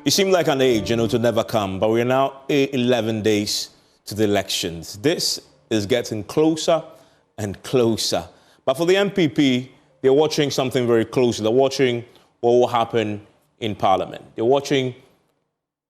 It seemed like an age, to never come, but we're now 11 days to the elections. This is getting closer and closer. But for the MPP, they're watching something very closely. They're watching what will happen in Parliament. They're watching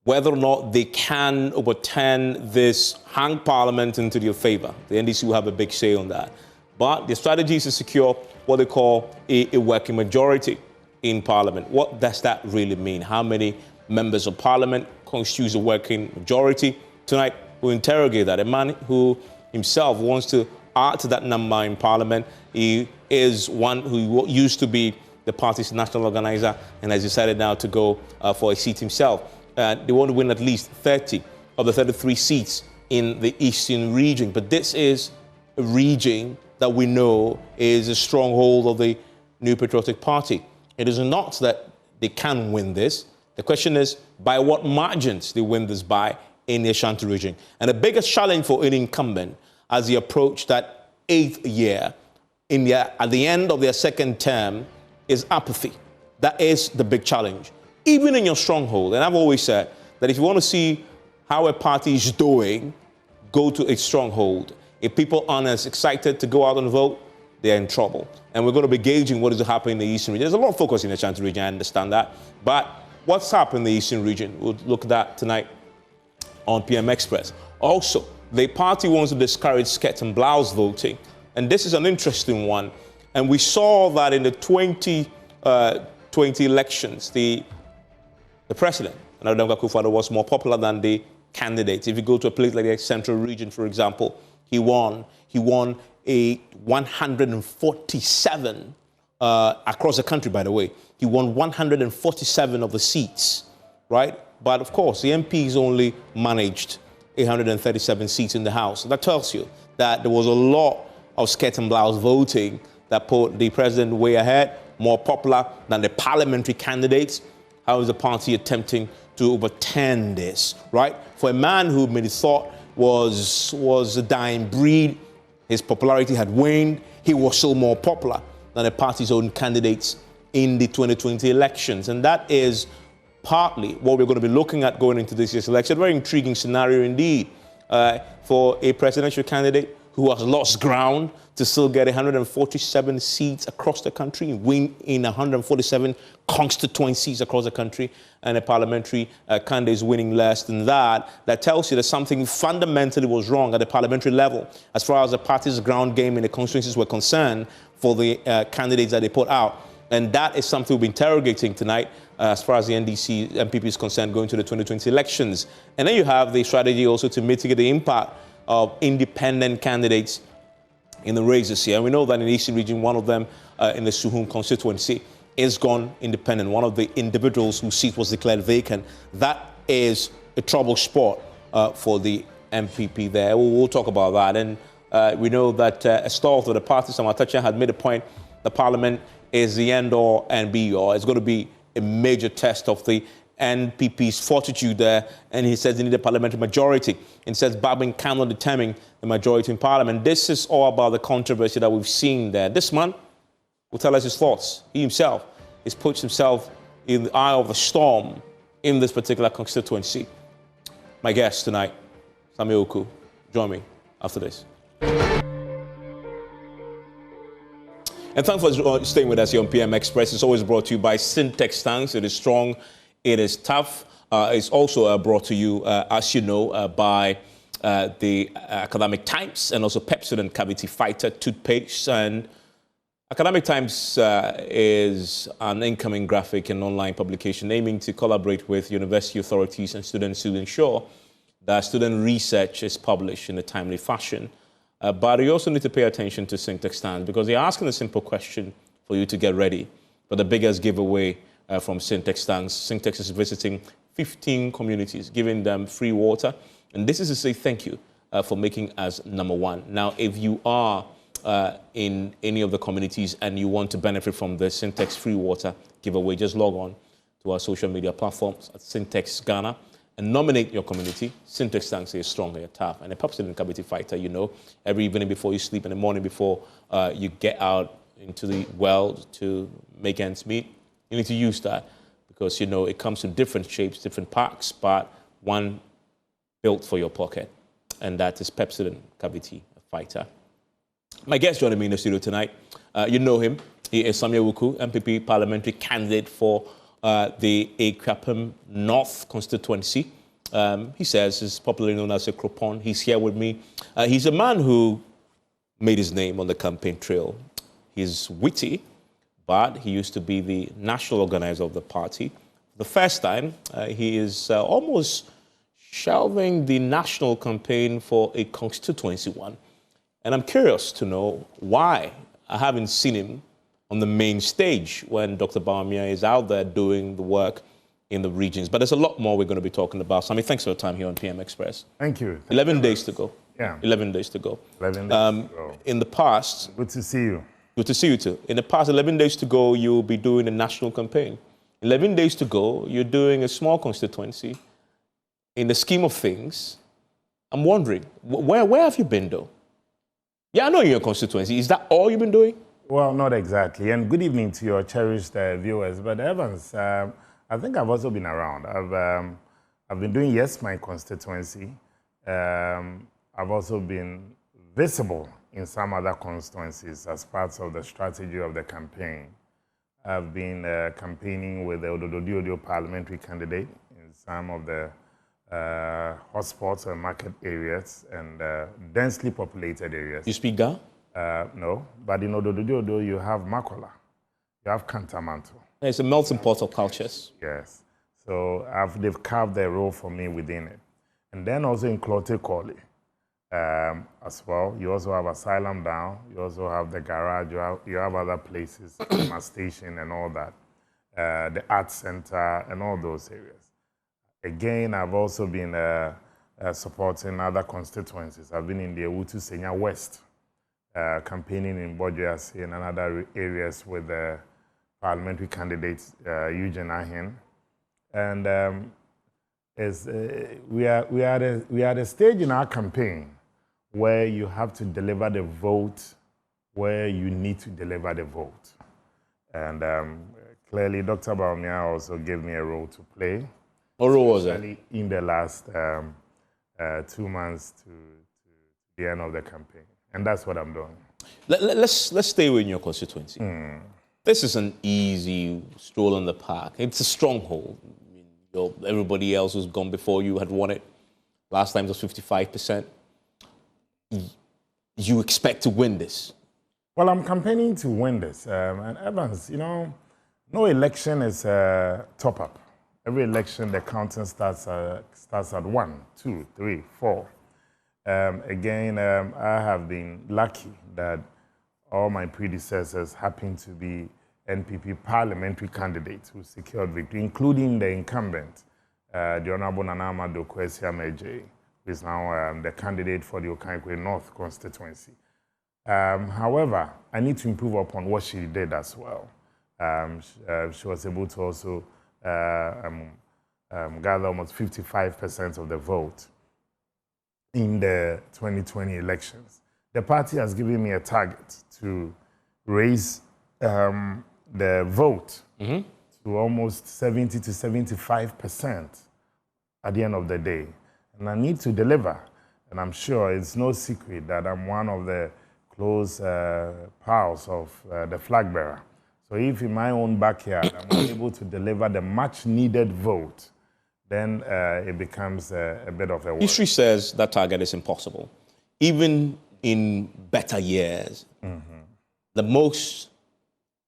whether or not they can overturn this hang Parliament into their favor. The NDC will have a big say on that. But the strategy is to secure what they call a working majority in Parliament. What does that really mean? How many members of Parliament constitutes a working majority? Tonight, we'll interrogate that. A man who himself wants to add to that number in Parliament. He is one who used to be the party's national organizer and has decided now to go for a seat himself. They want to win at least 30 of the 33 seats in the Eastern region. But this is a region that we know is a stronghold of the New Patriotic Party. It is not that they can win this. The question is, by what margins they win this by in the Ashanti region? And the biggest challenge for any incumbent as they approach that 8th year at the end of their second term is apathy. That is the big challenge. Even in your stronghold, and I've always said that if you want to see how a party is doing, go to its stronghold. If people aren't as excited to go out and vote, they're in trouble. And we're going to be gauging what is happening in the Eastern region. There's a lot of focus in the Ashanti region, I understand that. But what's happening in the Eastern region? We'll look at that tonight on PM Express. Also, the party wants to discourage skirt and blouse voting. And this is an interesting one. And we saw that in the 2020 elections, the president, Nnamdi Akufo-Addo, was more popular than the candidates. If you go to a place like the Central Region, for example, he won a 147 across the country, by the way. He won 147 of the seats, right? But of course, the MPs only managed 837 seats in the House. That tells you that there was a lot of skirt and blouse voting that put the president way ahead, more popular than the parliamentary candidates. How is the party attempting to overturn this, right? For a man who many thought was a dying breed, his popularity had waned, he was still more popular than the party's own candidates in the 2020 elections. And that is partly what we're going to be looking at going into this year's election. A very intriguing scenario indeed for a presidential candidate who has lost ground to still get 147 seats across the country, win in 147 constituencies across the country, and a parliamentary candidate is winning less than that. That tells you that something fundamentally was wrong at the parliamentary level as far as the party's ground game in the constituencies were concerned for the candidates that they put out. And that is something we'll be interrogating tonight as far as the NDC MPP is concerned going to the 2020 elections. And then you have the strategy also to mitigate the impact of independent candidates in the race this year. And we know that in the Eastern region, one of them in the Suhum constituency is gone independent. One of the individuals whose seat was declared vacant. That is a trouble spot for the MPP there. We'll talk about that. And we know that a star of the party, Sammi Awuku, had made a point that Parliament is the end-all and be-all. It's going to be a major test of the NPP's fortitude there, and he says they need a parliamentary majority. And says Babin cannot determine the majority in Parliament. This is all about the controversy that we've seen there. This man will tell us his thoughts. He himself has put himself in the eye of the storm in this particular constituency. My guest tonight, Sammi Awuku. Join me after this. And thanks for staying with us here on PM Express. It's always brought to you by Syntex Tanks. It is strong. It is tough. It's also brought to you, as you know, by the Academic Times and also Pepsodent Cavity Fighter toothpaste. And Academic Times is an incoming graphic and online publication aiming to collaborate with university authorities and students to ensure that student research is published in a timely fashion. But you also need to pay attention to Syntex Tanks because they're asking a simple question for you to get ready for the biggest giveaway from Syntex Tanks. Syntex is visiting 15 communities, giving them free water. And this is to say thank you for making us #1. Now, if you are in any of the communities and you want to benefit from the Syntex free water giveaway, just log on to our social media platforms at Syntex Ghana and nominate your community. Syntex Tanks is stronger, you're tough. And a Pepsodent Cavity Fighter, you know, every evening before you sleep and the morning before you get out into the world to make ends meet, you need to use that because, you know, it comes in different shapes, different packs, but one built for your pocket, and that is Pepsodent Cavity Fighter. My guest joining me in the studio tonight, you know him. He is Sammi Awuku, MPP parliamentary candidate for the Akwapem North constituency. He says he's popularly known as a Cropon. He's here with me. He's a man who made his name on the campaign trail. He's witty, but he used to be the national organizer of the party. The first time, he is almost shelving the national campaign for a constituency one. And I'm curious to know why I haven't seen him on the main stage when Dr. Bawumia is out there doing the work in the regions. But there's a lot more we're going to be talking about. Sammi, thanks for your time here on PM Express. Thank you. 11 days to go. Yeah. 11 days to go. 11 days to go. In the past... Good to see you. Good to see you too. In the past 11 days to go, you'll be doing a national campaign. 11 days to go, you're doing a small constituency. In the scheme of things, I'm wondering, where have you been though? Yeah, I know you're in your constituency. Is that all you've been doing? Well, not exactly. And good evening to your cherished viewers. But Evans, I think I've also been around. I've been doing Yes, my constituency. I've also been visible in some other constituencies as part of the strategy of the campaign. I've been campaigning with the Ododo parliamentary candidate in some of the hotspots and market areas and densely populated areas. You speak Ga? No, but in Ododo you have Makola, you have Kantamanto. It's a melting pot of cultures. Yes, so they've carved their role for me within it. And then also in Klote Koli as well, you also have Asylum Down, you also have the garage, you have other places, my station and all that, the Arts Center and all those areas. Again, I've also been supporting other constituencies. I've been in the Ewutu Senya West, campaigning in Bojuase and other areas with the parliamentary candidate Eugene Ahin. And we are at a stage in our campaign where you have to deliver the vote where you need to deliver the vote. And clearly, Dr. Bawumia also gave me a role to play. What role was that? In the last 2 months to the end of the campaign. And that's what I'm doing. Let's stay in your constituency. This is an easy stroll in the park. It's a stronghold. Everybody else who's gone before you had won it. Last time it was 55%. You expect to win this? Well, I'm campaigning to win this. And Evans, you know, no election is a top-up. Every election, the counting starts at 1, 2, 3, 4. Again, I have been lucky that all my predecessors happened to be NPP parliamentary candidates who secured victory, including the incumbent, the Honorable Nanama Dokwesi Ameje, who is now the candidate for the Okankwe North constituency. However, I need to improve upon what she did as well. She was able to also gather almost 55% of the vote in the 2020 elections. The party has given me a target to raise the vote to almost 70 to 75% at the end of the day. And I need to deliver. And I'm sure it's no secret that I'm one of the close pals of the flag bearer. So if in my own backyard I'm not able to deliver the much needed vote, then it becomes a bit of a worry. History says that target is impossible. Even in better years,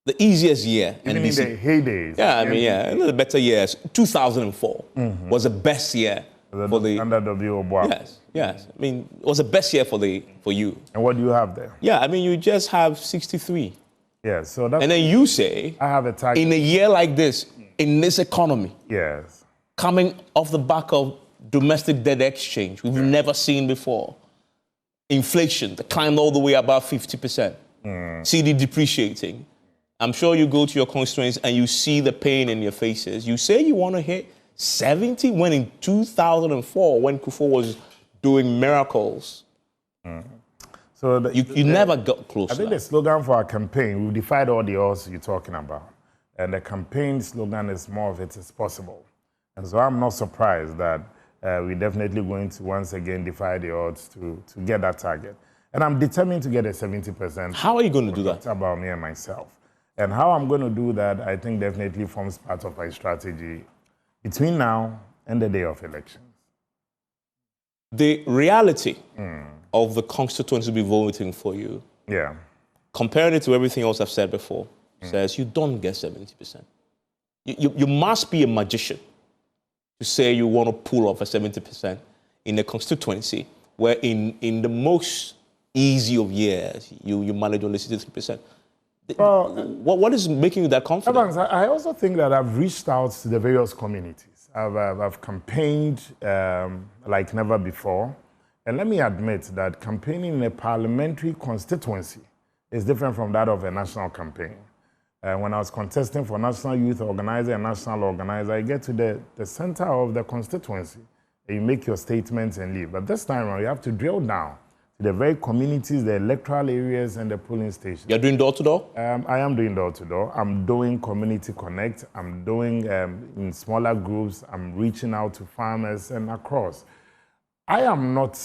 the easiest year. Even in the heydays. Yeah, I mean, yeah, in the better years. 2004 was the best year for the... Under W. Obama. Yes. I mean, it was the best year for you. And what do you have there? Yeah, I mean, you just have 63. Yeah, so that's... And then you say... I have a target. In a year like this, in this economy... Yes. Coming off the back of domestic debt exchange, we've never seen before. Inflation, that climbed all the way above 50%. CD depreciating. I'm sure you go to your constituents and you see the pain in your faces. You say you want to hit 70 when in 2004, when Kufuor was doing miracles, so you never got close. I think the slogan for our campaign, we've defied all the odds you're talking about. And the campaign slogan is more of it is possible. And so I'm not surprised that we're definitely going to once again defy the odds to get that target. And I'm determined to get a 70%. How are you going to do that? About me and myself. And how I'm going to do that, I think definitely forms part of my strategy between now and the day of elections. The reality of the constituents who will be voting for you, comparing it to everything else I've said before, says you don't get 70%. You must be a magician to say you want to pull off a 70% in a constituency where in the most easy of years, you manage only 63%. Well, what is making you that confident? Evans, I also think that I've reached out to the various communities. I've campaigned like never before. And let me admit that campaigning in a parliamentary constituency is different from that of a national campaign. When I was contesting for National Youth Organizer and National Organizer, I get to the center of the constituency. And you make your statements and leave. But this time around, you have to drill down to the very communities, the electoral areas, and the polling stations. You're doing door-to-door? I am doing door-to-door. I'm doing Community Connect. I'm doing in smaller groups. I'm reaching out to farmers and across. I am not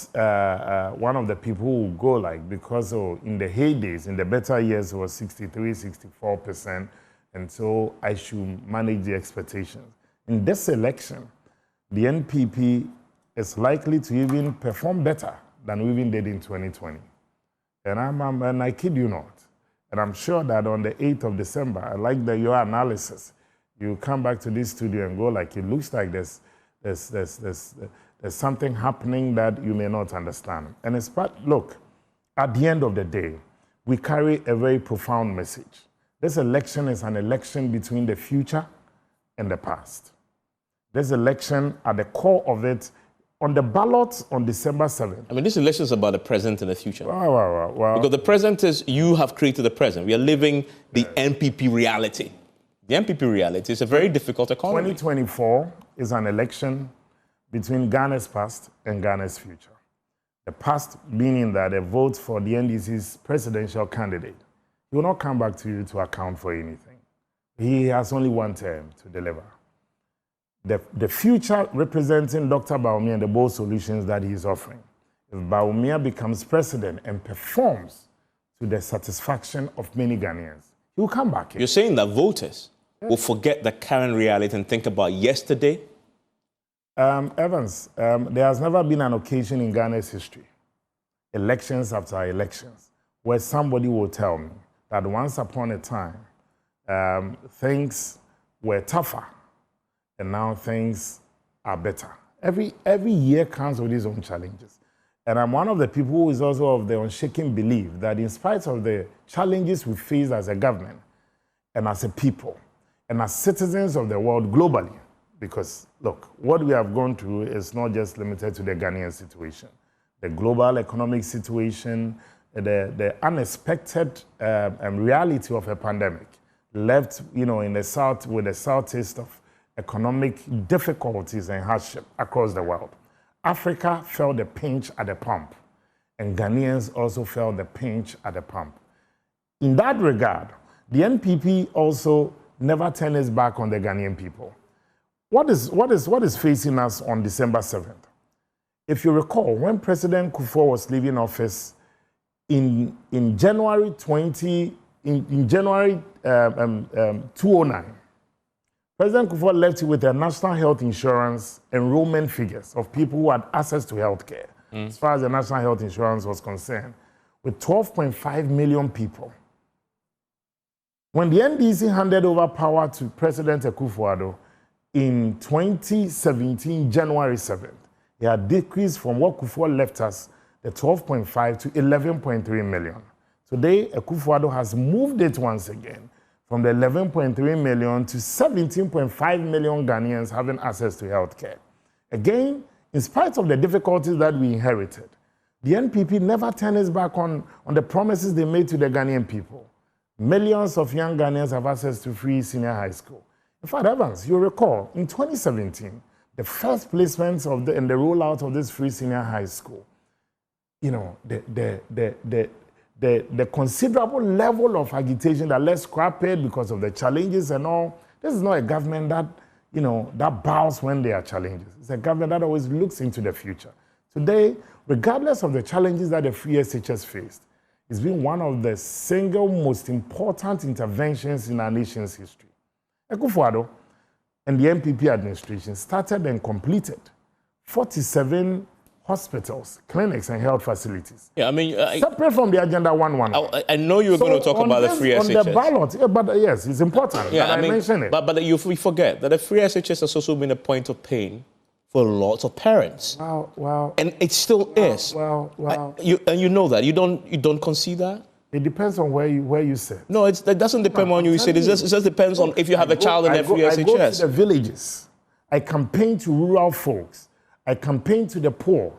one of the people who go like, because in the heydays, in the better years, it was 63, 64%, and so I should manage the expectations. In this election, the NPP is likely to even perform better than we even did in 2020. And I kid you not. And I'm sure that on the 8th of December, I like your analysis. You come back to this studio and go like, it looks like there's something happening that you may not understand. And it's look, at the end of the day, we carry a very profound message. This election is an election between the future and the past. This election, at the core of it, on the ballot on December 7th. I mean, this election is about the present and the future. Wow. Because the present is, you have created the present. We are living the NPP reality. The NPP reality is a very difficult economy. 2024 is an election between Ghana's past and Ghana's future. The past meaning that a vote for the NDC's presidential candidate, he will not come back to you to account for anything. He has only one term to deliver. The future representing Dr. Bawumia and the bold solutions that he is offering. If Bawumia becomes president and performs to the satisfaction of many Ghanaians, he will come back here. You're saying that voters will forget the current reality and think about yesterday? Evans, there has never been an occasion in Ghana's history, elections after elections, where somebody will tell me that once upon a time, things were tougher, and now things are better. Every year comes with its own challenges. And I'm one of the people who is also of the unshaken belief that in spite of the challenges we face as a government and as a people and as citizens of the world globally, because, look, what we have gone through is not just limited to the Ghanaian situation. The global economic situation, the unexpected reality of a pandemic left, in the south with a southeast of economic difficulties and hardship across the world. Africa felt the pinch at the pump, and Ghanaians also felt the pinch at the pump. In that regard, the NPP also never turned its back on the Ghanaian people. What is facing us on December 7th? If you recall, when President Kufuor was leaving office in January 2009, President Kufuor left with a national health insurance enrollment figures of people who had access to health care, as far as the national health insurance was concerned, with 12.5 million people. When the NDC handed over power to President Akufo-Addo in 2017, January 7th, it had decreased from what Kufuor left us, the 12.5 to 11.3 million. Today, Akufo-Addo has moved it once again from the 11.3 million to 17.5 million Ghanaians having access to health care. Again, in spite of the difficulties that we inherited, the NPP never turned its back on the promises they made to the Ghanaian people. Millions of young Ghanaians have access to free senior high school. In fact, Evans, you'll recall, in 2017, the first placements and the rollout of this free senior high school, the the considerable level of agitation that let's scrap it because of the challenges and all. This is not a government that, that bows when there are challenges. It's a government that always looks into the future. Today, regardless of the challenges that the free SHS faced, it's been one of the single most important interventions in our nation's history. Akufo-Addo and the MPP administration started and completed 47 hospitals, clinics, and health facilities. Yeah, I mean... separate from the Agenda 111. I know you were going to talk about the free SHS. On the ballot, but yes, it's important that I mention it. But we forget that the free SHS has also been a point of pain for lots of parents. Well, and it still is. You know that. You don't concede that? It depends on where you sit. No, it doesn't depend on you sit. It just depends on if you have a child in the free SHS. I go to the villages. I campaign to rural folks. I campaign to the poor.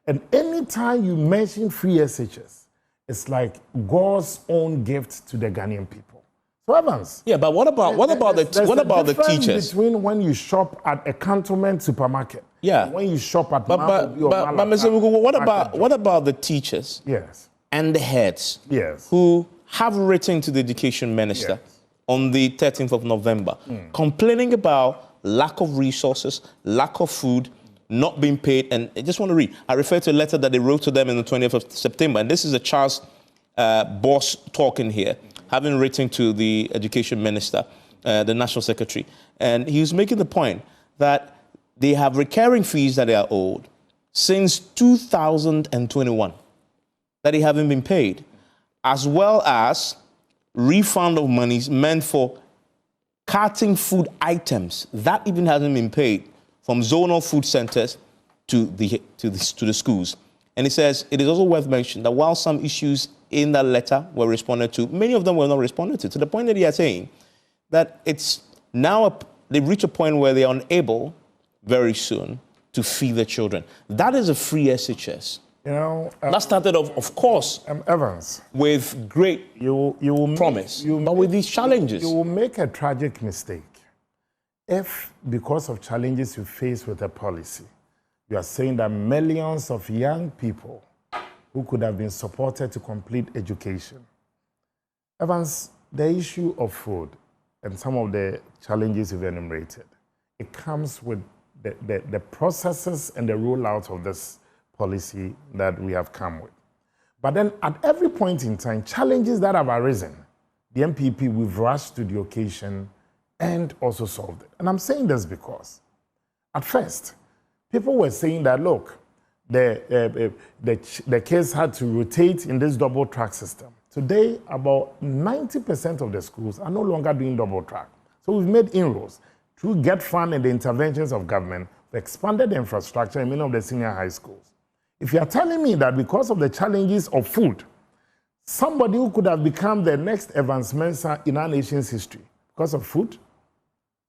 And anytime you mention free SHS, it's like God's own gift to the Ghanaian people. So Evans. Yeah, but what about the teachers? Between when you shop at a cantonment supermarket. Yeah. And when you shop at But Mr. Awuku, what about the teachers? Yes. And the heads. Yes. Who have written to the education minister on the 13th of November, complaining about lack of resources, lack of food, not being paid. And I just want to read. I refer to a letter that they wrote to them on the 20th of September. And this is a Charles Boss talking here, having written to the education minister, the national secretary. And he was making the point that they have recurring fees that they are owed since 2021 that they haven't been paid, as well as refund of monies meant for carting food items that even hasn't been paid from zonal food centers to the schools. And he says it is also worth mentioning that while some issues in that letter were responded to, many of them were not responded to the point that he is saying that it's now they've reached a point where they are unable very soon to feed their children. That is a free SHS. That started off, of course, Evans, with great promise, but with these challenges. You will make a tragic mistake if, because of challenges you face with a policy, you are saying that millions of young people who could have been supported to complete education. Evans, the issue of food and some of the challenges you've enumerated, it comes with the processes and the rollout of this policy that we have come with. But then at every point in time, challenges that have arisen, the MPP, we've rushed to the occasion and also solved it. And I'm saying this because at first, people were saying that, look, the kids had to rotate in this double track system. Today, about 90% of the schools are no longer doing double track. So we've made inroads through GET Fund and the interventions of government. We expanded the infrastructure in many of the senior high schools. If you are telling me that because of the challenges of food, somebody who could have become the next Evans Mensah in our nation's history, because of food,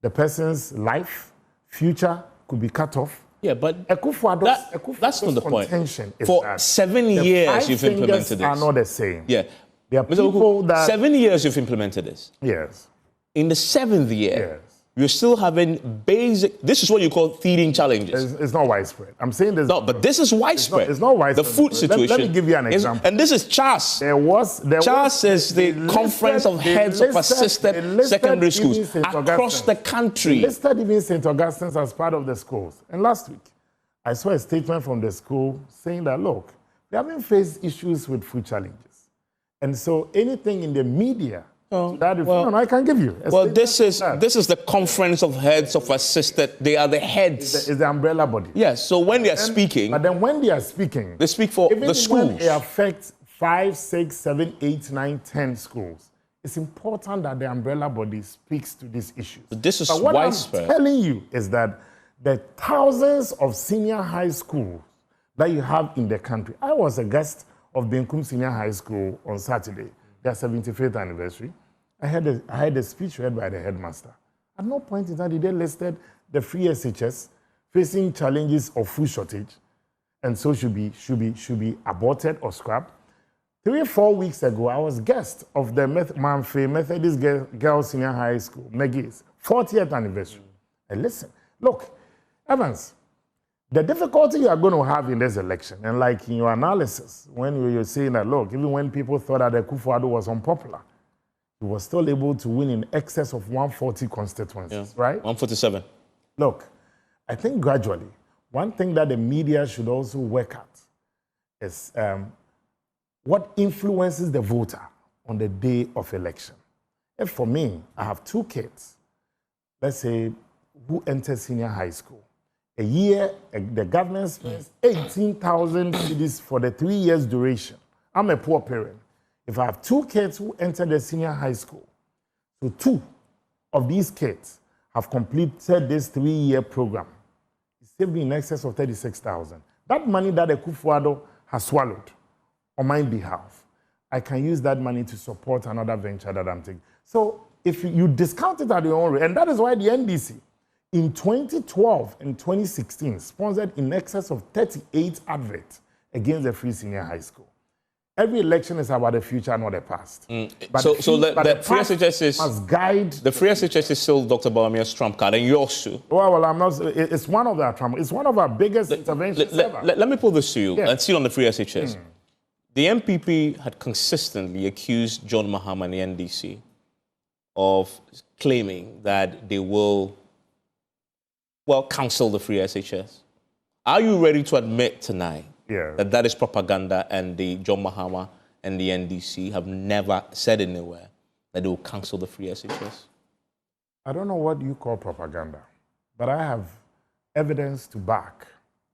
the person's life, future could be cut off. Yeah, but Akufo-Addo's that's not the point. Is for that 7 years you've implemented this. Are not the same. Yeah. There are people that 7 years you've implemented this. Yes. In the 7th year, you're still having basic. This is what you call feeding challenges. It's not widespread. I'm saying this. No, but this is widespread. It's not widespread. The food situation. Let me give you an example. And this is CHAS. CHAS is the Conference of Heads of Assisted Secondary Schools across the country. They listed even St. Augustine's as part of the schools. And last week, I saw a statement from the school saying that, look, they haven't faced issues with food challenges. And so anything in the media, I can give you. This is the Conference of Heads of Assisted. They are the heads. It's the umbrella body. Yes. So when they are speaking, but then when they are speaking, they speak for the schools. When it affects 5, 6, 7, 8, 9, 10 schools, it's important that the umbrella body speaks to these issues. But this is what widespread. I'm telling you is that the thousands of senior high schools that you have in the country. I was a guest of Benkum Senior High School on Saturday, their 75th anniversary. I had a speech read by the headmaster. At no point in time did they listed the free SHS facing challenges of food shortage, and so should be aborted or scrapped. 3 or 4 weeks ago, I was guest of the Manfred Methodist Girls Senior High School, McGee's 40th anniversary. And listen, look, Evans, The difficulty you are going to have in this election, and like in your analysis, when you're saying that, look, even when people thought that Akufo-Addo was unpopular, he was still able to win in excess of 140 constituencies, right? 147. Look, I think gradually, one thing that the media should also work at is what influences the voter on the day of election. If for me, I have 2 kids, let's say, who enter senior high school. A year, the government spends 18,000 cedis for the 3 years duration. I'm a poor parent. If I have 2 kids who enter the senior high school, so 2 of these kids have completed this 3-year program, it's saved me in excess of 36,000. That money that Akufo-Addo has swallowed on my behalf, I can use that money to support another venture that I'm taking. So if you discount it at your own rate, and that is why the NDC, in 2012 and 2016, sponsored in excess of 38 adverts against the free senior high school. Every election is about the future, not the past. But so the free SHS is must guide. The free SHS is still Dr. Bawumia's trump card, and yours too. Well, I'm not. It's one of our trump. It's one of our biggest interventions ever. Let me put this to you. Yeah. Let's see on the free SHS. The MPP had consistently accused John Mahama and the NDC of claiming that they will, cancel the free SHS. Are you ready to admit tonight that that is propaganda, and the John Mahama and the NDC have never said anywhere that they will cancel the free SHS? I don't know what you call propaganda, but I have evidence to back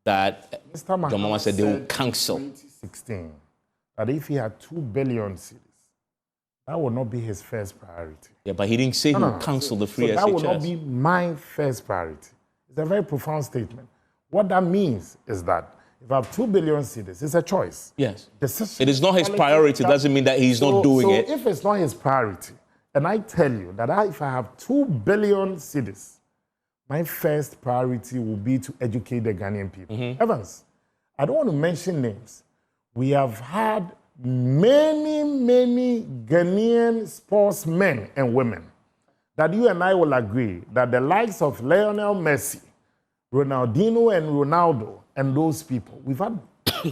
that Mr. Mahama John Mahama said they will cancel. In 2016, that if he had 2 billion cedis, that would not be his first priority. Yeah, but he didn't say he would cancel the free SHS. That would not be my first priority. It's a very profound statement. What that means is that if I have 2 billion cedis, it's a choice. Yes. It is not his priority. Doesn't mean that he's not doing it. So if it's not his priority, and I tell you that if I have 2 billion cedis, my first priority will be to educate the Ghanaian people. Evans, I don't want to mention names. We have had many Ghanaian sportsmen and women that you and I will agree that the likes of Lionel Messi, Ronaldinho and Ronaldo and those people, we've had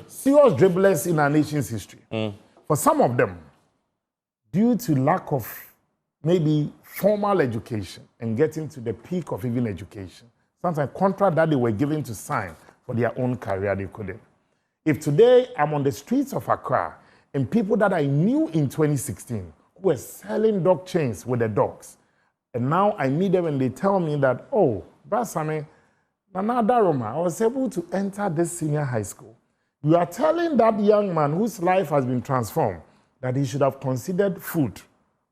serious dribblers in our nation's history. For some of them, due to lack of maybe formal education and getting to the peak of even education, sometimes contract that they were given to sign for their own career, they couldn't. If today I'm on the streets of Accra and people that I knew in 2016 who were selling dog chains with the dogs, and now I meet them and they tell me that, oh, Brasame, Nana Daroma, I was able to enter this senior high school. You are telling that young man whose life has been transformed that he should have considered food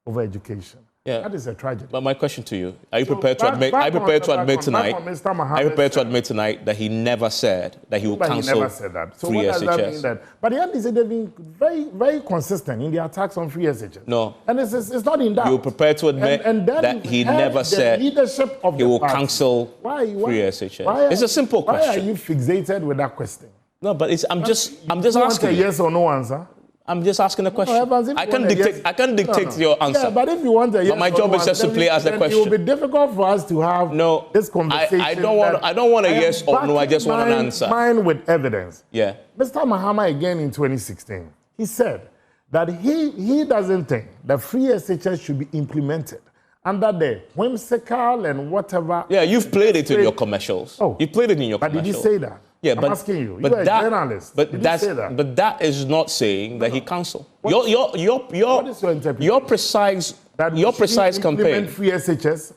over education. Yeah. That is a tragedy. But my question to you, are you prepared to admit tonight that he never said that he will cancel? He never said that. So free what does SHS? That mean that? But the NDC, they've been very consistent in the attacks on free SHS. No. And it's not in doubt. You're prepared to admit that he never said leadership of he the will party. Cancel free SHS? It's a simple question. Why are you fixated with that question? No, but I'm just asking. Want a yes or no answer? I'm just asking a question. No, I can't dictate your answer. Yeah, but if you want a yes, but my job is just to simply ask the question. It will be difficult for us to have this conversation. I don't want a yes or no. I just want an answer. Mine with evidence. Yeah. Mr. Mahama again in 2016, he said that he doesn't think that free SHS should be implemented under the whimsical and whatever. Yeah, you've played it in your commercials. Oh, you played it in your commercials. But did he say that? Yeah, I'm asking you. You're a journalist. But that is not saying that he cancelled. Your precise campaign. Free SHS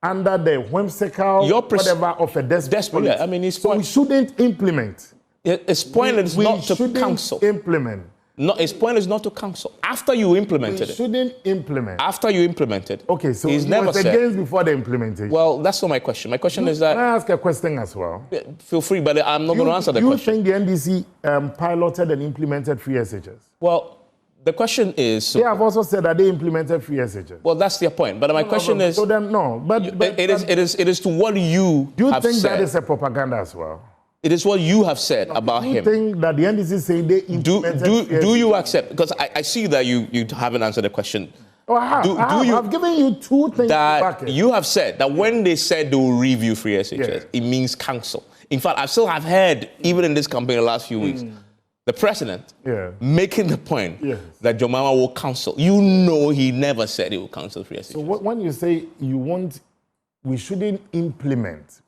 under the whimsical whatever of a desperate. Yeah, I mean, we shouldn't implement. His point is not to cancel. Implement. No, his point is not to cancel. After you implemented it. Shouldn't implement. After you implemented. Okay, so he's never said against before the implementation. Well, that's not my question. My question is that. Can I ask a question as well? Yeah, feel free, but I'm not going to answer the question. You think the NDC piloted and implemented free SHS? Well, the question is. They have also said that they implemented free SHS. Well, that's their point. But my question is. So then, no, but it is to what you have said. Do you think that is a propaganda as well? It is what you have said about him. Do you think that the NDC is saying they implemented do you accept? Because I see that you haven't answered the question. Oh, I have. I've given you 2 things that you have said that when they said they will review free SHS, it means cancel. In fact, I've heard, even in this campaign the last few weeks, the president making the point that John Mahama will cancel. You know he never said he will cancel free SHS. So when you say we shouldn't implement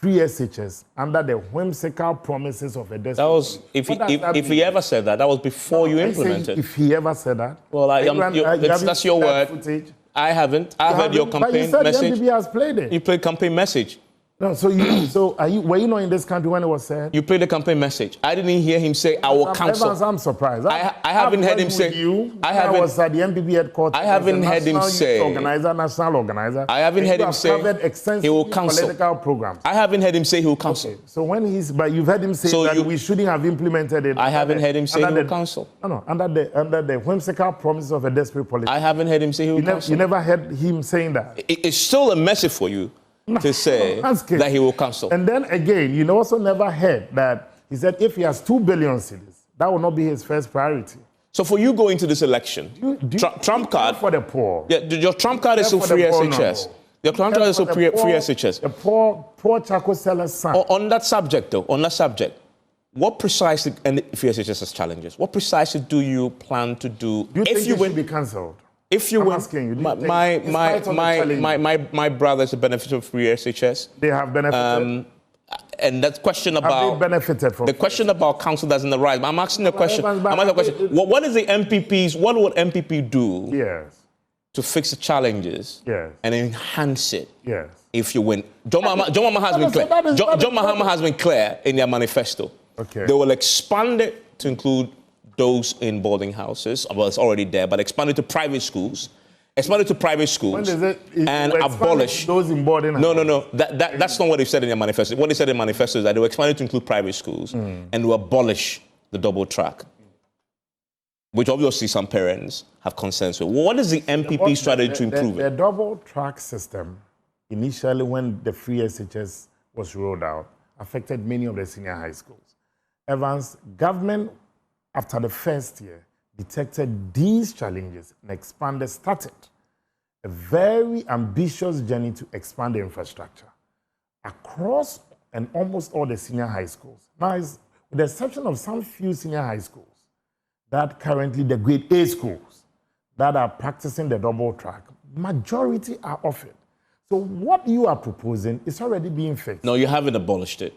free SHS under the whimsical promises of a desperate. That was, if he ever said that, that was before you implemented. If he ever said that. Well, that's your word. Footage? I haven't. I've heard your campaign message. But you said the NPP has played it. You played campaign message. No, so were you not in this country when it was said? You played the campaign message. I didn't hear him say, I will cancel. Evans, I'm surprised. I haven't heard him say. I was at the NPP headquarters. I haven't heard him say. National organizer. I haven't heard him say he will cancel political programs. I haven't heard him say he will cancel. Okay. So but you've heard him say that we shouldn't have implemented it. I haven't heard him say he will cancel. No, under the whimsical promises of a desperate politician. I haven't heard him say he will cancel. You never heard him saying that. It's still a message for you. To say that he will cancel. And then again, you also never heard that he said if he has 2 billion cedis, that will not be his first priority. So for you going to this election, Trump card for the poor. Yeah, your Trump card is still free SHS. Your Trump card is still free SHS. The poor charcoal seller's son. On that subject, what precisely, and free SHS has challenges, what precisely do you plan to do if you will be cancelled? If you win, my brother's a beneficiary of free SHS. They have benefited. And that question about have they benefited from the question about council doesn't arise. But I'm asking the question. What is the MPP's? What would MPP do? To fix the challenges and enhance it. If you win, John Mahama has been clear. John Mahama has been clear in their manifesto. Okay. They will expand it to include those in boarding houses. Well, it's already there, but expand it to private schools. Expand it to private schools and abolish those in boarding houses. No. That's not what they said in their manifesto. What they said in the manifesto is that they will expand it to include private schools and to abolish the double track, which obviously some parents have concerns with. What is the MPP strategy to improve it? The double track system, initially when the free SHS was rolled out, affected many of the senior high schools. Evans, government, after the first year, detected these challenges and started a very ambitious journey to expand the infrastructure across and almost all the senior high schools. Now, with the exception of some few senior high schools, that currently the grade A schools that are practicing the double track, majority are off it. So what you are proposing is already being fixed. No, you haven't abolished it.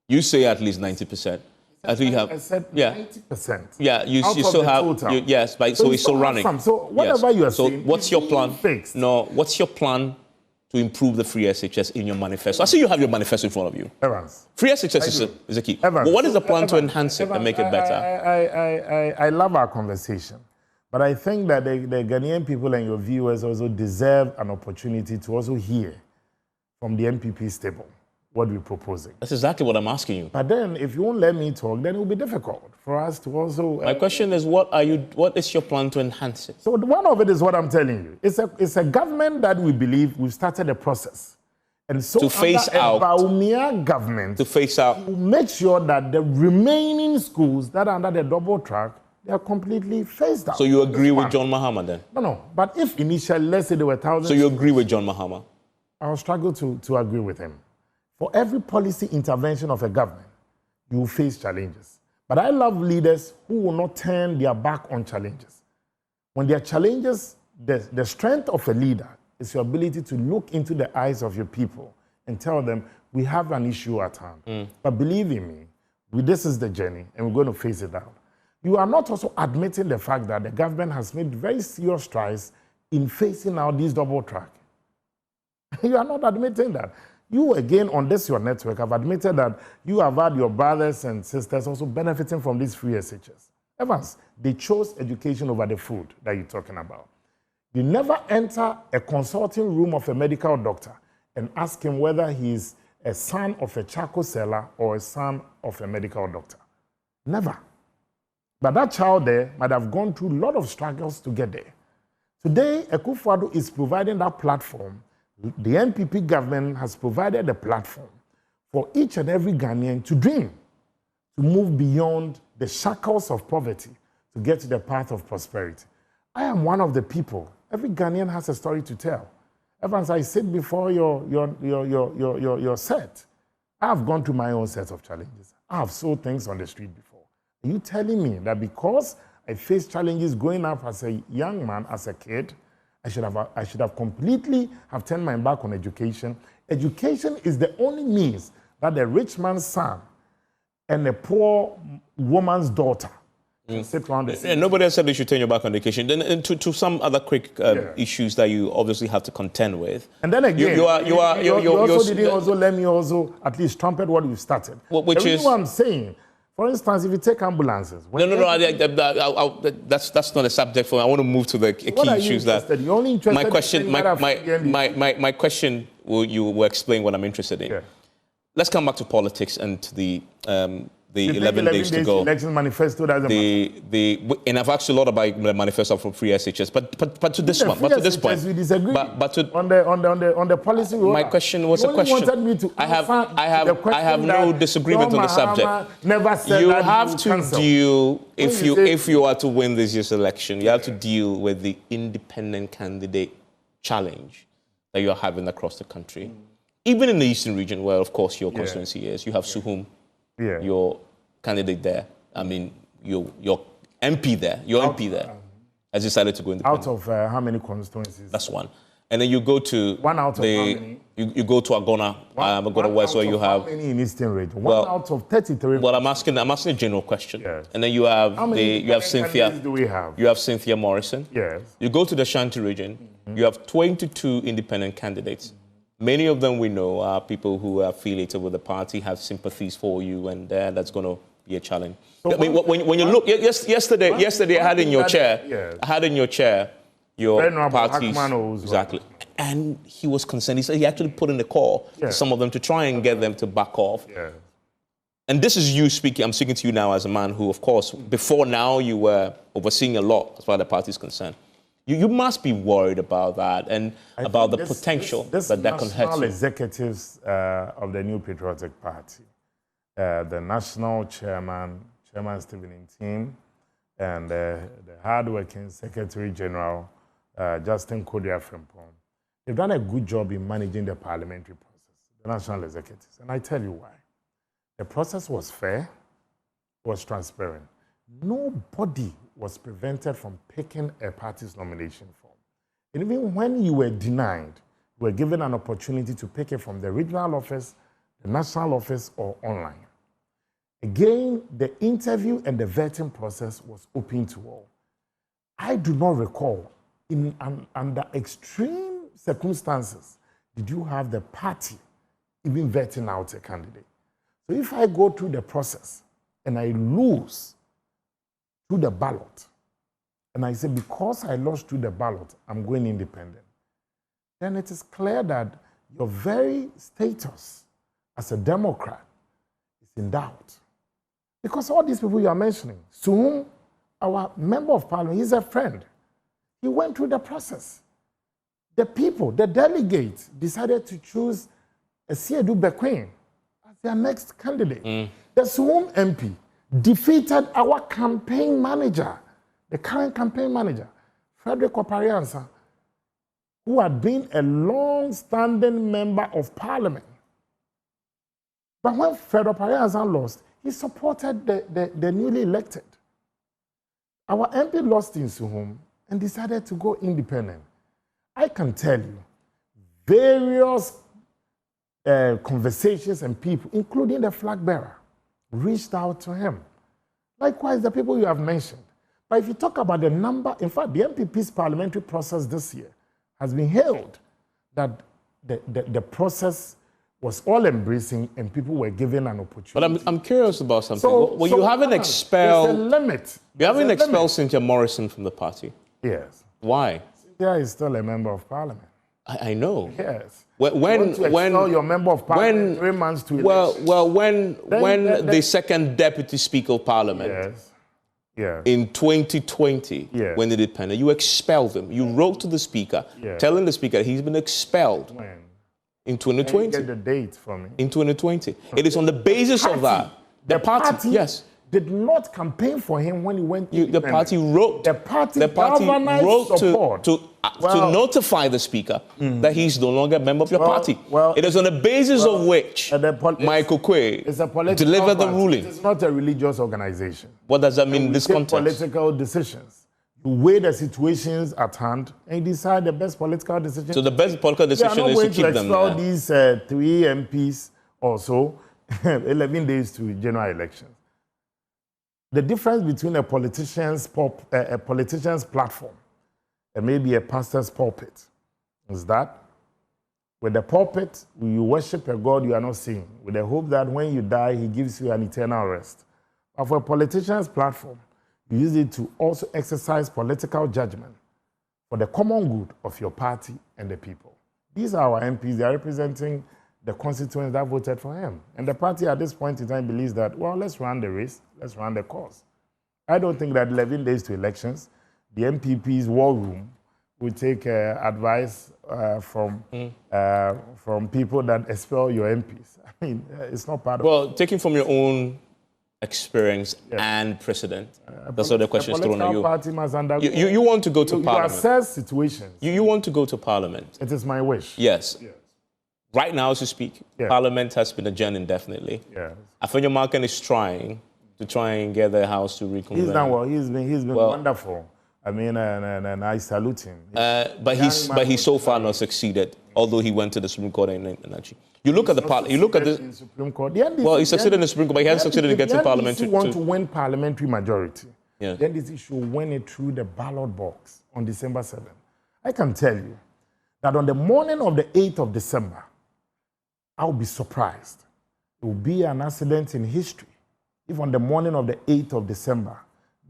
You say at least 90%. I think you have. I said 90%. Yeah, you still have. Yes, but so it's still running. So whatever you are saying. So what's your plan? Fixed. No, what's your plan to improve the free SHS in your manifesto? I see you have your manifesto in front of you. Evans. Free SHS is a key. Evans. But what is the plan to enhance it and make it better? I love our conversation, but I think that the Ghanaian people and your viewers also deserve an opportunity to also hear from the MPP stable what we're proposing. That's exactly what I'm asking you. But then, if you won't let me talk, then it will be difficult for us to also... My question is, what is your plan to enhance it? So one of it is what I'm telling you. It's a government that we believe we've started a process. And so to phase out, Baumia government to phase out, to make sure that the remaining schools that are under the double track, they are completely phased out. So you agree with John Mahama then? No. But if initially, let's say there were thousands... So you agree with John Mahama? I'll struggle to agree with him. For every policy intervention of a government, you will face challenges. But I love leaders who will not turn their back on challenges. When there are challenges, the strength of a leader is your ability to look into the eyes of your people and tell them, we have an issue at hand. But believe in me, this is the journey, and we're going to face it out. You are not also admitting the fact that the government has made very serious strides in phasing out this double track. You are not admitting that. You, again, on your network, have admitted that you have had your brothers and sisters also benefiting from these free SHS. Evans, they chose education over the food that you're talking about. You never enter a consulting room of a medical doctor and ask him whether he's a son of a charcoal seller or a son of a medical doctor. Never. But that child there might have gone through a lot of struggles to get there. Today, Akufo-Addo is providing that platform. The NPP government has provided a platform for each and every Ghanaian to dream, to move beyond the shackles of poverty, to get to the path of prosperity. I am one of the people. Every Ghanaian has a story to tell. Evans, I sit before your set. I have gone through my own set of challenges. I have sold things on the street before. Are you telling me that because I faced challenges growing up as a young man, as a kid, I should have completely have turned my back on education? Education is the only means that the rich man's son and the poor woman's daughter can sit around the same. And nobody else said you should turn your back on education. Then to some other quick issues that you obviously have to contend with. And then again, you also let me also at least trumpet what we've started. Which is what I'm saying. For instance, if you take ambulances. That's not a subject for me. I want to move to the key issues that. You're only interested my question you will explain what I'm interested in. Yeah. Let's come back to politics and to the 11 days to go. Election manifesto doesn't matter. And I've asked you a lot about the manifesto from Free SHS, but to this one, but to this point, we disagree. But to on the policy. My question was a question. Wanted me to I have no disagreement on the subject. Never said you that have to deal if you are to win this year's election. You have to deal with the independent candidate challenge that you are having across the country. Even in the Eastern region, where, of course, your constituency is, you have Suhum, your candidate there. I mean, your MP there, has decided to go independent. Out of how many constituencies? That's one. And then you go to one out of how many? You go to Agona West, where you have how many in Eastern region? One out of 33. Well, I'm asking a general question. Yes. And then you have Cynthia. Do we have? You have Cynthia Morrison. Yes. You go to the Shanti region. You have 22 independent candidates. Many of them we know are people who are affiliated with the party, have sympathies for you, and that's going to be a challenge. So I mean, when you look, yesterday I had in your chair, your party's, exactly, and he was concerned. He said he actually put in a call to some of them to try and get them to back off. Yeah. And this is you speaking. I'm speaking to you now as a man who, of course, before now you were overseeing a lot as far as the party is concerned. You must be worried about that and about the potential that can hurt you. National executives of the New Patriotic Party, the national chairman Stephen Ntim, and the hard-working Secretary General Justin Kodria Frimpong, they've done a good job in managing the parliamentary process, the national executives. And I tell you why. The process was fair, was transparent. Nobody was prevented from picking a party's nomination form. And even when you were denied, you were given an opportunity to pick it from the regional office, the national office, or online. Again, the interview and the vetting process was open to all. I do not recall, under extreme circumstances, did you have the party even vetting out a candidate. So if I go through the process and I lose through the ballot, and I say, because I lost through the ballot, I'm going independent, then it is clear that your very status as a Democrat is in doubt. Because all these people you are mentioning, Suhum, our member of parliament, he's a friend. He went through the process. The people, the delegates, decided to choose a Siedu Bequin as their next candidate. The Suhum MP defeated our campaign manager, the current campaign manager, Frederick Opariansa, who had been a long-standing member of parliament. But when Frederick Opariansa lost, he supported the newly elected. Our MP lost in Suhum and decided to go independent. I can tell you, various conversations and people, including the flag bearer, reached out to him. Likewise, the people you have mentioned. But if you talk about the number, in fact, the MPP's parliamentary process this year has been hailed that the process was all-embracing and people were given an opportunity. But I'm curious about something. Well, you haven't expelled... There's a limit. You haven't expelled Cynthia Morrison from the party. Yes. Why? Cynthia is still a member of parliament. I know. Yes. When your member of parliament 3 months to election. Well, when the second deputy speaker of parliament... Yes. Yeah. In 2020, when they depended, you expelled him. You wrote to the speaker, telling the speaker he's been expelled. When? In 2020. Can you get the date for me? In 2020. It is on the basis of that. The party, yes. did not campaign for him when he went to the party wrote. The party wrote to notify the speaker that he's no longer a member of your party. Well, it is on the basis of which Michael Quay delivered the ruling. It's not a religious organization. What does that mean in this context? Political decisions. You weigh the situations at hand and you decide the best political decision. So the best political decision is to keep them there. These 3 MPs or so, 11 days to general elections. The difference between a politician's platform and maybe a pastor's pulpit is that with the pulpit, you worship a God you are not seeing, with the hope that when you die, he gives you an eternal rest. But for a politician's platform, you use it to also exercise political judgment for the common good of your party and the people. These are our MPs. They are representing the constituents that voted for him. And the party at this point in time believes that, well, let's run the race, let's run the course. I don't think that 11 days to elections, the MPP's war room will take advice from people that expel your MPs. I mean, it's not part of... Well, taking from your own experience and precedent, that's what the question is thrown at you. Party must undergo, you want to go to Parliament. You assess situations. You want to go to Parliament. It is my wish. Yes. Right now, as you speak, Parliament has been adjourned indefinitely. Yes. Afenyo Marken is trying and get the House to reconvene. He's done well. He's been wonderful. I mean, and I salute him. But he's so far not succeeded, although he went to the Supreme Court and you look at the Parliament. You look at the Supreme Court. Well, he succeeded in the Supreme Court, but he hasn't succeeded in getting Parliament to want to win parliamentary majority. Yeah. Then this issue win it through the ballot box on December 7th. I can tell you that on the morning of the 8th of December, I'll be surprised. It will be an accident in history if on the morning of the 8th of December,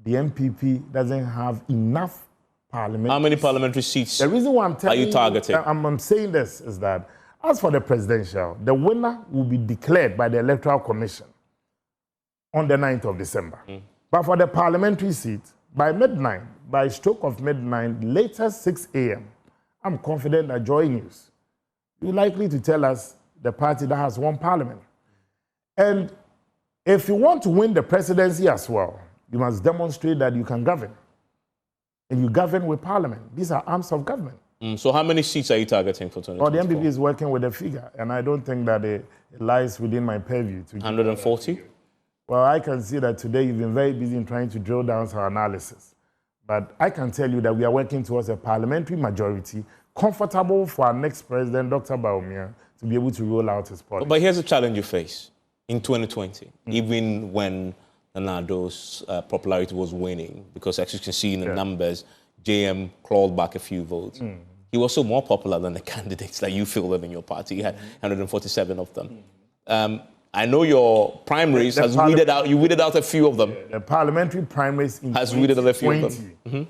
the MPP doesn't have enough parliamentary. How many parliamentary seats the reason why I'm telling are you targeting? I'm saying this is that as for the presidential, the winner will be declared by the Electoral Commission on the 9th of December. But for the parliamentary seat, by midnight, by stroke of midnight, latest 6 a.m., I'm confident that Joy News is likely to tell us the party that has won parliament. And if you want to win the presidency as well, you must demonstrate that you can govern. And you govern with parliament. These are arms of government. So how many seats are you targeting for 2024? Well, the MPP is working with a figure, and I don't think that it lies within my purview. 140? Well, I can see that today you've been very busy in trying to drill down our analysis. But I can tell you that we are working towards a parliamentary majority, comfortable for our next president, Dr. Bawumia, to be able to roll out his policy. But here's a challenge you face in 2020, even when Nado's popularity was waning, because as you can see in the numbers, JM clawed back a few votes. He was so more popular than the candidates that you fielded in your party. He had 147 of them. I know your primaries has weeded out. You weeded out a few of them. The parliamentary primaries in has weeded out a few of them.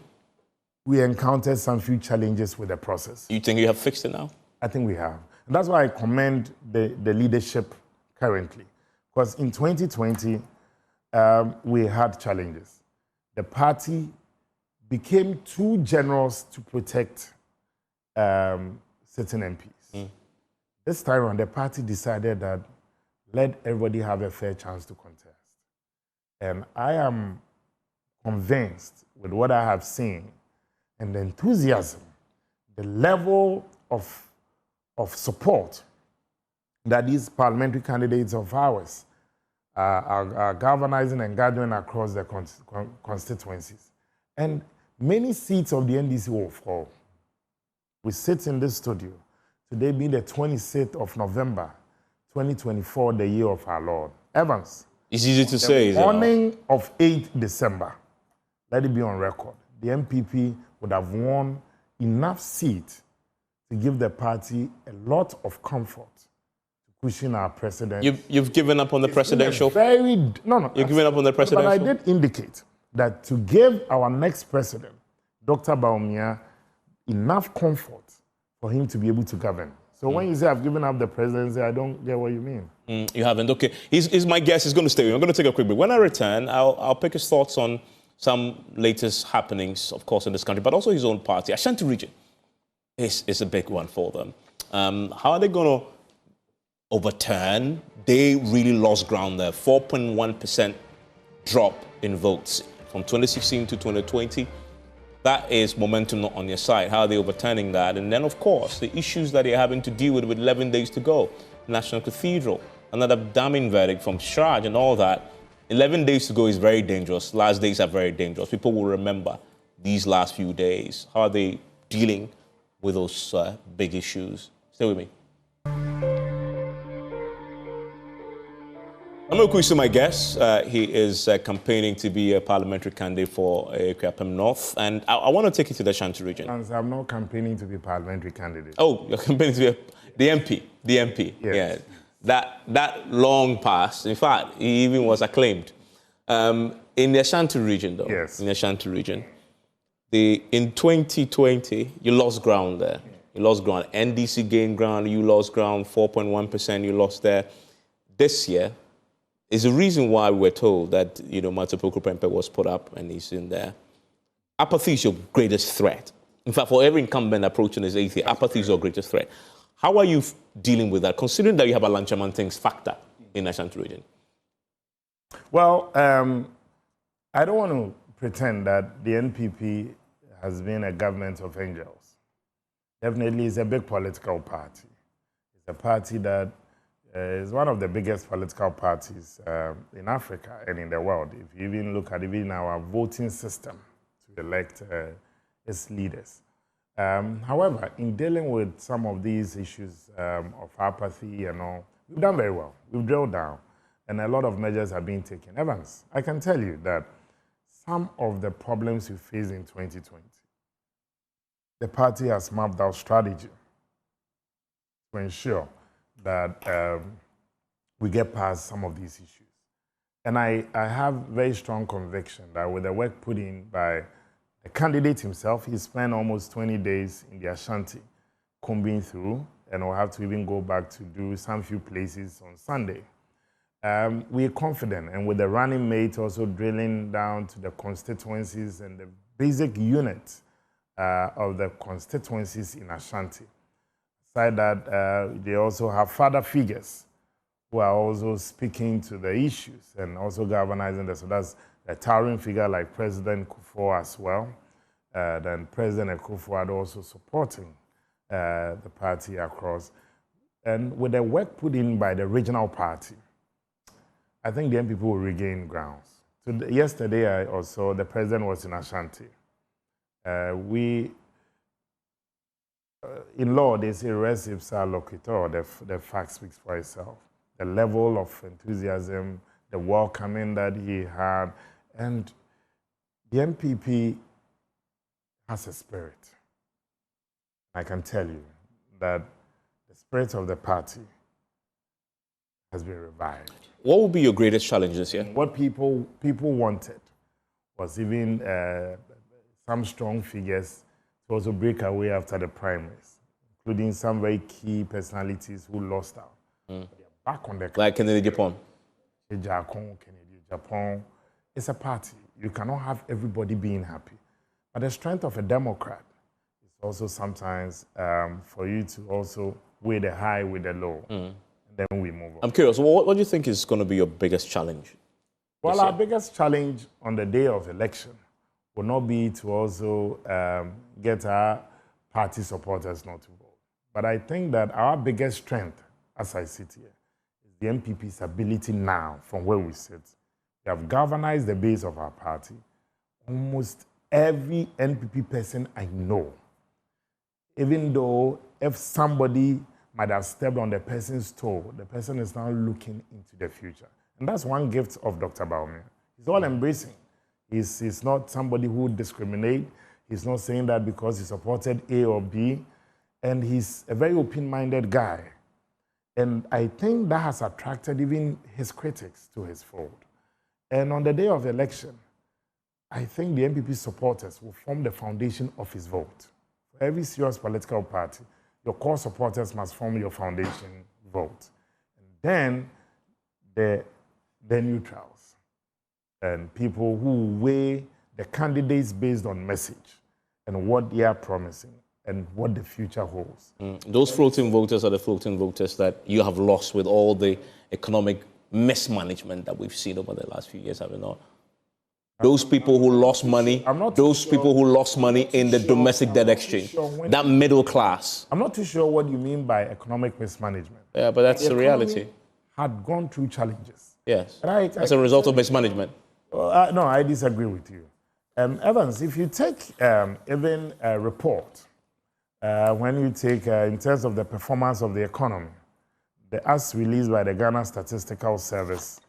We encountered some few challenges with the process. You think you have fixed it now? I think we have. And that's why I commend the leadership currently. Because in 2020, we had challenges. The party became too generous to protect certain MPs. This time around, the party decided that let everybody have a fair chance to contest. And I am convinced with what I have seen and the enthusiasm, the level of support that these parliamentary candidates of ours are galvanizing and gathering across the constituencies. And many seats of the NDC will fall. We sit in this studio, today being the 26th of November, 2024, the year of our Lord. Evans. It's easy to say. The morning of 8th December, let it be on record, the MPP would have won enough seats to give the party a lot of comfort to cushion our president. You've given up on the presidential? You've given up on the presidential? But I did indicate that to give our next president, Dr. Bawumia, enough comfort for him to be able to govern. So when you say I've given up the presidency, I don't get what you mean. You haven't. Okay. He's my guest. He's going to stay with me. I'm going to take a quick break. When I return, I'll pick his thoughts on some latest happenings, of course, in this country, but also his own party. Ashanti region is a big one for them. How are they going to overturn? They really lost ground there. 4.1% drop in votes from 2016 to 2020. That is momentum not on your side. How are they overturning that? And then, of course, the issues that they're having to deal with 11 days to go. National Cathedral, another damning verdict from Shraj and all that. 11 days to go is very dangerous. Last days are very dangerous. People will remember these last few days. How are they dealing with those big issues? Stay with me. Sammi Awuku is my guest. He is campaigning to be a parliamentary candidate for Kwapem North. And I want to take you to the Ashanti region. I'm not campaigning to be parliamentary candidate. Oh, you're campaigning to be the MP. The MP. Yes. Yeah. That long past. In fact, he even was acclaimed. In the Ashanti region, though. Yes. In the Ashanti region. In 2020, you lost ground there. You lost ground. NDC gained ground. You lost ground. 4.1% you lost there. This year, is the reason why we're told that, Matapoko Prempeh was put up and he's in there. Apathy is your greatest threat. In fact, for every incumbent approaching his 80th, apathy is your greatest threat. How are you dealing with that, considering that you have a Lanchaman things factor in the Ashanti region? Well, I don't want to pretend that the NPP has been a government of angels. Definitely, it's a big political party. It's a party that is one of the biggest political parties in Africa and in the world. If you even look at even our voting system to elect its leaders. However, in dealing with some of these issues of apathy and all, we've done very well. We've drilled down, and a lot of measures are being taken. Evans, I can tell you that some of the problems we faced in 2020, the party has mapped out strategy to ensure that we get past some of these issues. And I have very strong conviction that with the work put in by the candidate himself, he spent almost 20 days in the Ashanti combing through, and we'll have to even go back to do some few places on Sunday. We're confident, and with the running mate also drilling down to the constituencies and the basic unit of the constituencies in Ashanti. That they also have father figures who are also speaking to the issues and also galvanizing this. So that's a towering figure like President Kufuor as well. Then President Kufuor also supporting the party across. And with the work put in by the regional party, I think the NPP will regain grounds. So yesterday also, the president was in Ashanti. In law, they say res ipsa loquitur, the fact speaks for itself. The level of enthusiasm, the welcoming that he had, and the NPP has a spirit. I can tell you that the spirit of the party has been revived. What will be your greatest challenge this year? What people wanted was even some strong figures to also break away after the primaries, including some very key personalities who lost out. They're back on the like Kennedy Japan. Kennedy Japan. It's a party. You cannot have everybody being happy. But the strength of a Democrat is also sometimes for you to also weigh the high with the low. And then we move on. I'm curious, what do you think is going to be your biggest challenge? Well, our biggest challenge on the day of election will not be to also get our party supporters not to vote. But I think that our biggest strength, as I sit here, is the NPP's ability now, from where we sit. We have galvanized the base of our party. Almost every NPP person I know, even though if somebody might have stepped on the person's toe, the person is now looking into the future. And that's one gift of Dr. Bawumia. He's all embracing. He's not somebody who would discriminate. He's not saying that because he supported A or B. And he's a very open-minded guy. And I think that has attracted even his critics to his fold. And on the day of election, I think the NPP supporters will form the foundation of his vote. For every serious political party, your core supporters must form your foundation vote. And then the neutrals and people who weigh the candidates based on message and what they are promising and what the future holds. Those floating voters are the floating voters that you have lost with all the economic mismanagement that we've seen over the last few years, have you not? Those people who lost money, people who lost money in the domestic debt exchange, that middle class. I'm not too sure what you mean by economic mismanagement. Yeah, but that's the reality. Had gone through challenges. Yes. Right? As a result of mismanagement. No, I disagree with you. Evans, if you take even a report, when you take in terms of the performance of the economy, as released by the Ghana Statistical Service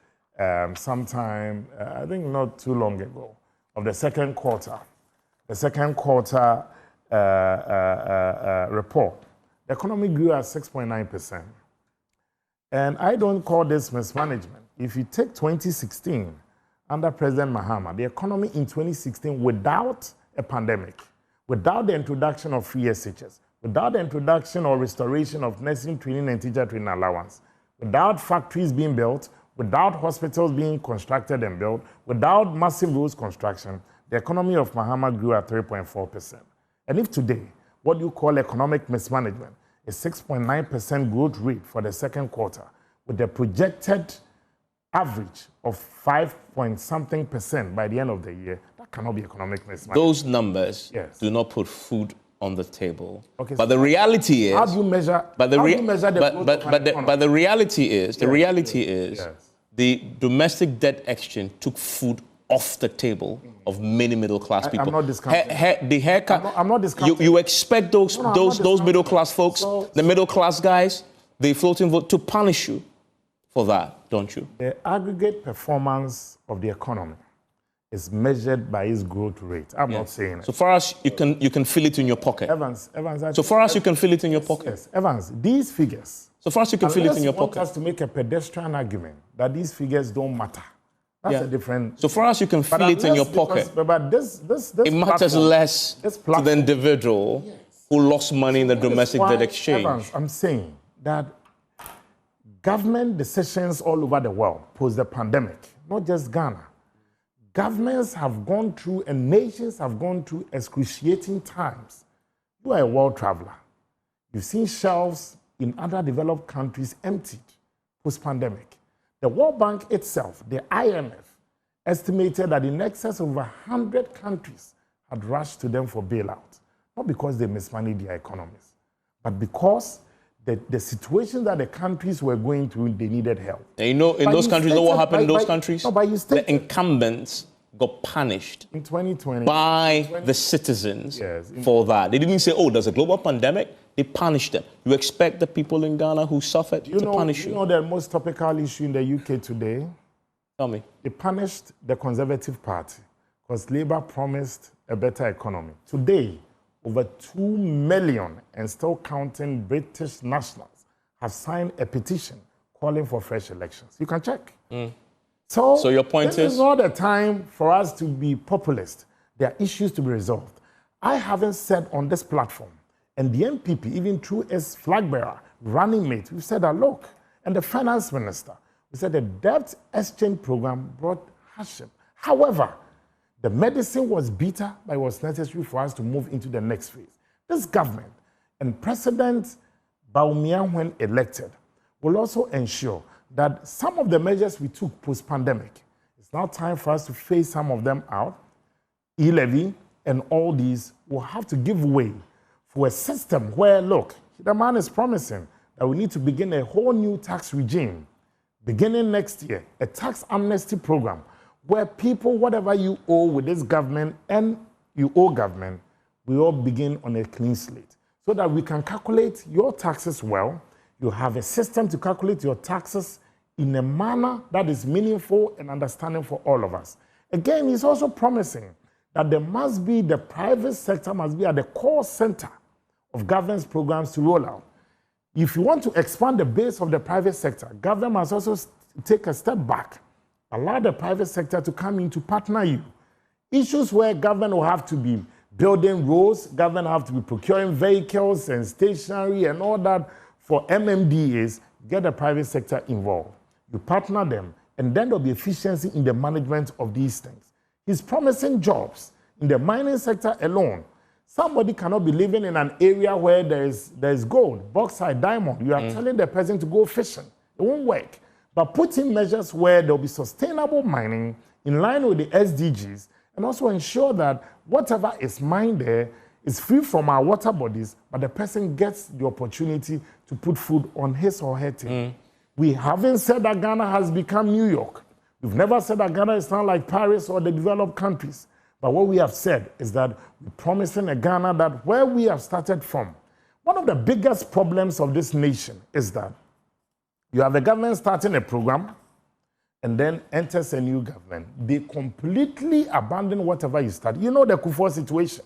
sometime, I think not too long ago, of the second quarter report, the economy grew at 6.9%. And I don't call this mismanagement. If you take 2016, under President Mahama, the economy in 2016, without a pandemic, without the introduction of free SHS, without the introduction or restoration of nursing training and teacher training allowance, without factories being built, without hospitals being constructed and built, without massive roads construction, the economy of Mahama grew at 3.4%. And if today, what you call economic mismanagement, is 6.9% growth rate for the second quarter, with a projected average of 5-point-something% by the end of the year, that cannot be economic mismanagement. Those numbers do not put food on the table. Okay, but the reality is, how do you measure? But the reality is, the domestic debt exchange took food off the table of many middle class people. I'm not discounting. The haircut. I'm not discounting. You expect those middle class folks, the middle class guys, the floating vote, to punish you for that, don't you? The aggregate performance of the economy is measured by its growth rate. I'm not saying it. So far as you can feel it in your pocket. Evans, so far as you can feel it in your pocket. Yes, Evans, these figures. So far as you can feel it in your pocket. Want us to make a pedestrian argument that these figures don't matter. That's a different. So far as you can feel it in your pocket. But this it matters less to the individual who lost money in the domestic debt exchange. Evans, I'm saying that government decisions all over the world post the pandemic, not just Ghana. Governments have gone through and nations have gone through excruciating times. You are a world traveler. You've seen shelves in other developed countries emptied post-pandemic. The World Bank itself, the IMF, estimated that in excess of 100 countries had rushed to them for bailout, not because they mismanaged their economies, but because the situation that the countries were going through, they needed help. And you know, in those countries, what happened in those countries? No, but you the incumbents got punished in 2020 by the citizens for that. They didn't say, oh, there's a global pandemic. They punished them. You expect the people in Ghana who suffered to punish you? You know the most topical issue in the UK today? Tell me. They punished the Conservative Party because Labour promised a better economy. Today, over 2 million and still counting British nationals have signed a petition calling for fresh elections. You can check. So your point this is not the time for us to be populist. There are issues to be resolved. I haven't said on this platform, and the MPP, even through its flag bearer, running mate, we said that, look, and the finance minister, we said the debt exchange program brought hardship. However, the medicine was bitter, but it was necessary for us to move into the next phase. This government and President Bawumia, when elected, will also ensure that some of the measures we took post-pandemic, it's now time for us to phase some of them out. E-levy and all these will have to give way for a system where, look, the man is promising that we need to begin a whole new tax regime beginning next year, a tax amnesty program where people, whatever you owe with this government and you owe government, we all begin on a clean slate so that we can calculate your taxes well. You have a system to calculate your taxes in a manner that is meaningful and understanding for all of us. Again, he's also promising that the private sector must be at the core center of governance programs to roll out. If you want to expand the base of the private sector, government must also take a step back, allow the private sector to come in to partner you. Issues where government will have to be building roads, government will have to be procuring vehicles and stationery and all that for MMDAs, get the private sector involved. You partner them, and then there'll be efficiency in the management of these things. He's promising jobs in the mining sector alone. Somebody cannot be living in an area where there is gold, bauxite, diamond. You are telling the person to go fishing. It won't work. But put in measures where there'll be sustainable mining in line with the SDGs, and also ensure that whatever is mined there is free from our water bodies, but the person gets the opportunity to put food on his or her table. We haven't said that Ghana has become New York. We've never said that Ghana is not like Paris or the developed countries. But what we have said is that we're promising a Ghana that where we have started from, one of the biggest problems of this nation is that you have the government starting a program and then enters a new government. They completely abandon whatever you started. You know the Kufuor situation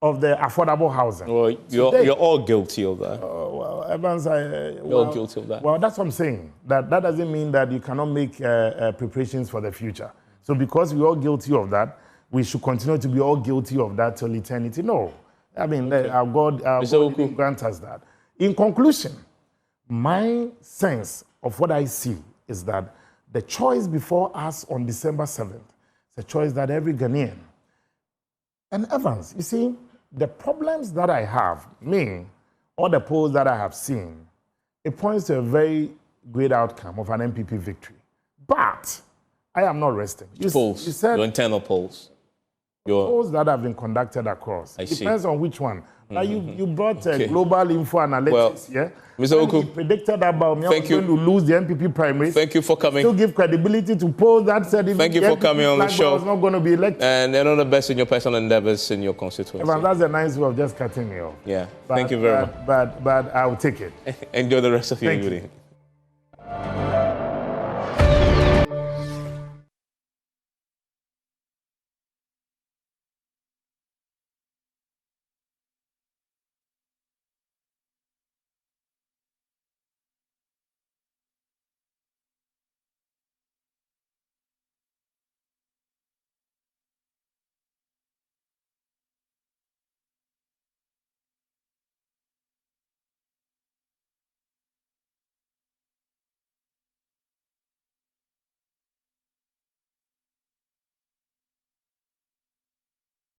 of the affordable housing. Well, you're all guilty of that. Well, Evans, you're all guilty of that. Well, that's what I'm saying. That doesn't mean that you cannot make preparations for the future. So because we're all guilty of that, we should continue to be all guilty of that till eternity. No. I mean, our God didn't grant us that. In conclusion, my sense of what I see is that the choice before us on December 7th is a choice that every Ghanaian. And Evans, you see, the problems that I have, all the polls that I have seen, it points to a very great outcome of an MPP victory. But I am not resting. You said your internal polls. Polls that have been conducted across. It depends on which one. Now you brought global info analytics, yeah? Mr. Awuku, he predicted about me going to lose the MPP primaries. Thank you for coming. Still give credibility to polls that said if thank you for coming on the show. I was not going to be elected. And all the best in your personal endeavors in your constituency. But that's a nice way of just cutting me off. Yeah, thank you very much. But I'll take it. Enjoy the rest of your evening.